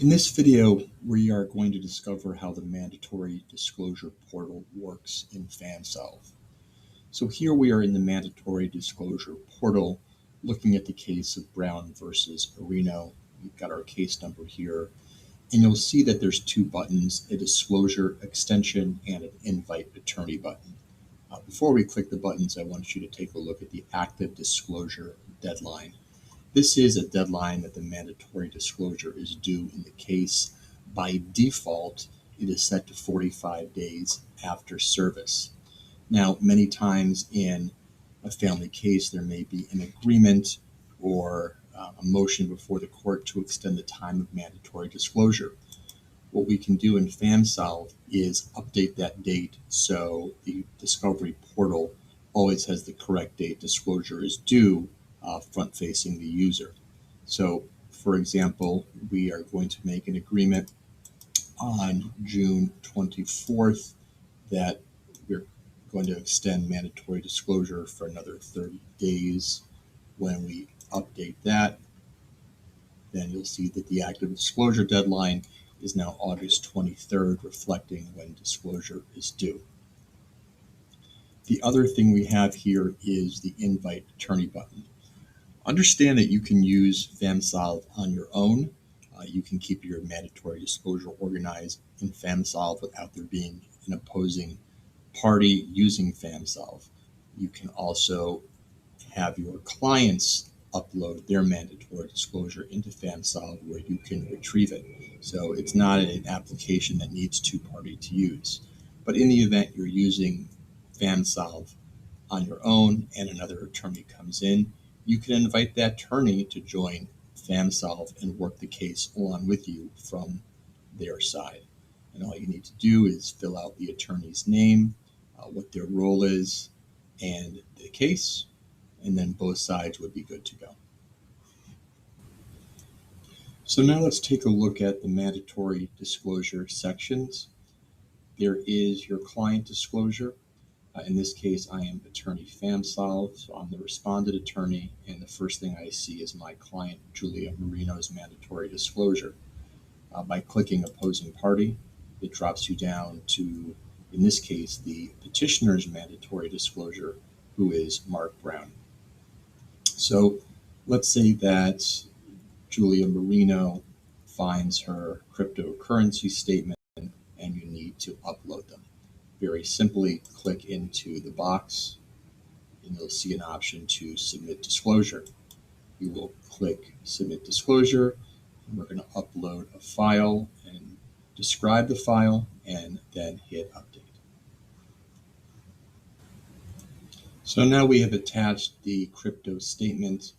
In this video, we are going to discover how the Mandatory Disclosure Portal works in Famsolve. So here we are in the Mandatory Disclosure Portal looking at the case of Brown versus Marino. We've got our case number here, and you'll see that there's two buttons, a disclosure extension and an invite attorney button. Before we click the buttons, I want you to take a look at the active disclosure deadline. This is a deadline that the mandatory disclosure is due in the case. By default, it is set to 45 days after service. Now, many times in a family case, there may be an agreement or a motion before the court to extend the time of mandatory disclosure. What we can do in Famsolve is update that date so the discovery portal always has the correct date disclosure is due front-facing the user. So, for example, we are going to make an agreement on June 24th that we're going to extend mandatory disclosure for another 30 days. When we update that, then you'll see that the active disclosure deadline is now August 23rd, reflecting when disclosure is due. The other thing we have here is the invite attorney button. Understand that you can use Famsolve on your own. You can keep your mandatory disclosure organized in Famsolve without there being an opposing party using Famsolve. You can also have your clients upload their mandatory disclosure into Famsolve where you can retrieve it. So it's not an application that needs two parties to use. But in the event you're using Famsolve on your own and another attorney comes in, you can invite that attorney to join Famsolve and work the case along with you from their side. And all you need to do is fill out the attorney's name, what their role is, and the case, and then both sides would be good to go. So now let's take a look at the mandatory disclosure sections. There is your client disclosure. In this case, I am attorney Famsolve, so I'm the respondent attorney, and the first thing I see is my client, Julia Marino's mandatory disclosure. By clicking opposing party, it drops you down to, in this case, the petitioner's mandatory disclosure, who is Mark Brown. So let's say that Julia Marino finds her cryptocurrency statement and you need to upload them. Very simply click into the box and you'll see an option to submit disclosure. You will click submit disclosure and we're going to upload a file and describe the file and then hit update. So now we have attached the crypto statement.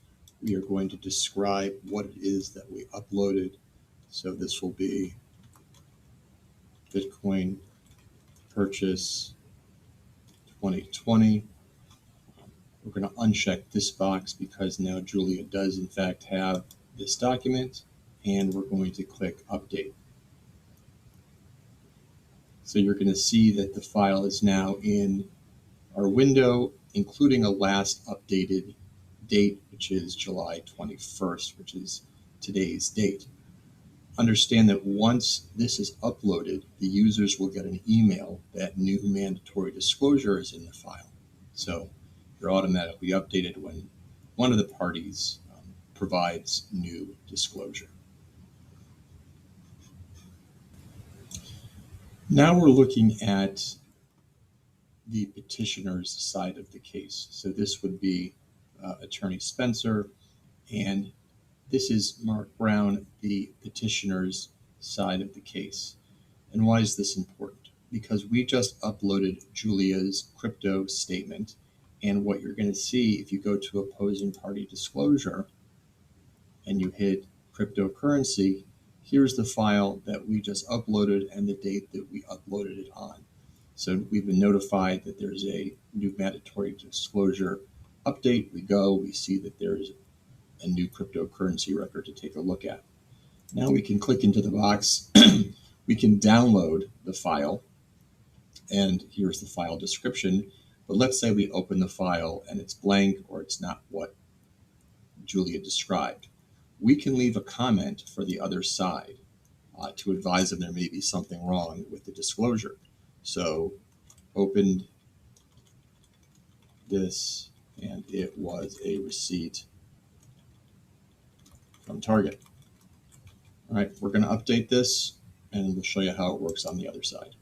We are going to describe what it is that we uploaded. So this will be Bitcoin purchase 2020. We're going to uncheck this box because now Julia does in fact have this document, and we're going to click update. So you're going to see that the file is now in our window, including a last updated date, which is July 21st, which is today's date. Understand that once this is uploaded, the users will get an email that new mandatory disclosure is in the file. So you're automatically updated when one of the parties provides new disclosure. Now we're looking at the petitioner's side of the case. So this would be Attorney Spencer, and this is Mark Brown, the petitioner's side of the case. And why is this important? Because we just uploaded Julia's crypto statement, and what you're going to see if you go to opposing party disclosure and you hit cryptocurrency, here's the file that we just uploaded and the date that we uploaded it on. So we've been notified that there's a new mandatory disclosure update. We see that there's a new cryptocurrency record to take a look at. Now we can click into the box. We can download the file, and here's the file description. But let's say we open the file and it's blank or it's not what Julia described. We can leave a comment for the other side. to advise them there may be something wrong with the disclosure. So opened this, and it was a receipt from Target. All right, we're going to update this, and we'll show you how it works on the other side.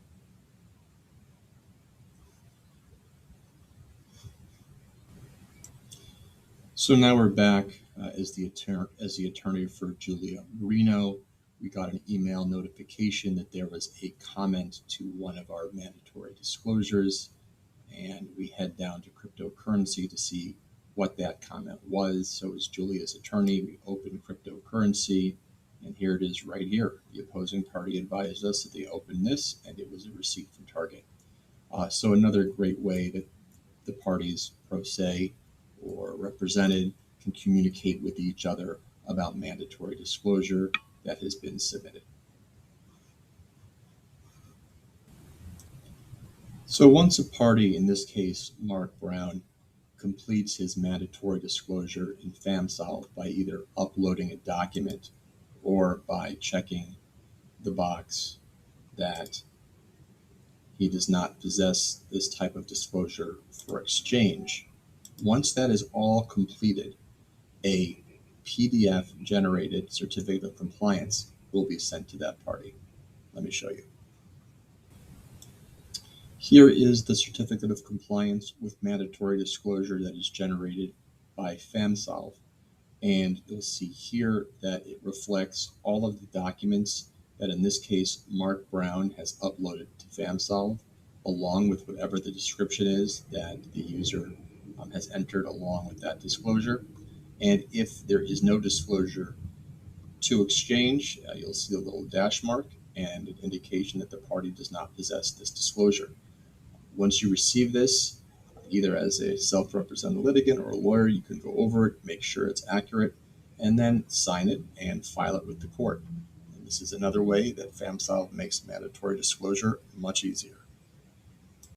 So now we're back as the attorney for Julia Marino. We got an email notification that there was a comment to one of our mandatory disclosures, and we head down to cryptocurrency to see what that comment was. So as Julia's attorney, we open cryptocurrency, and here it is right here. The opposing party advised us that they opened this, and it was a receipt from Target. So another great way that the parties pro se or represented can communicate with each other about mandatory disclosure that has been submitted. So once a party, in this case Mark Brown, completes his mandatory disclosure in Famsolve by either uploading a document or by checking the box that he does not possess this type of disclosure for exchange, once that is all completed, a PDF generated certificate of compliance will be sent to that party. Let me show you. Here is the certificate of compliance with mandatory disclosure that is generated by Famsolve. And you'll see here that it reflects all of the documents that in this case Mark Brown has uploaded to Famsolve, along with whatever the description is that the user has entered along with that disclosure. And if there is no disclosure to exchange, you'll see a little dash mark and an indication that the party does not possess this disclosure. Once you receive this, either as a self-represented litigant or a lawyer, you can go over it, make sure it's accurate, and then sign it and file it with the court. And this is another way that Famsolve makes mandatory disclosure much easier.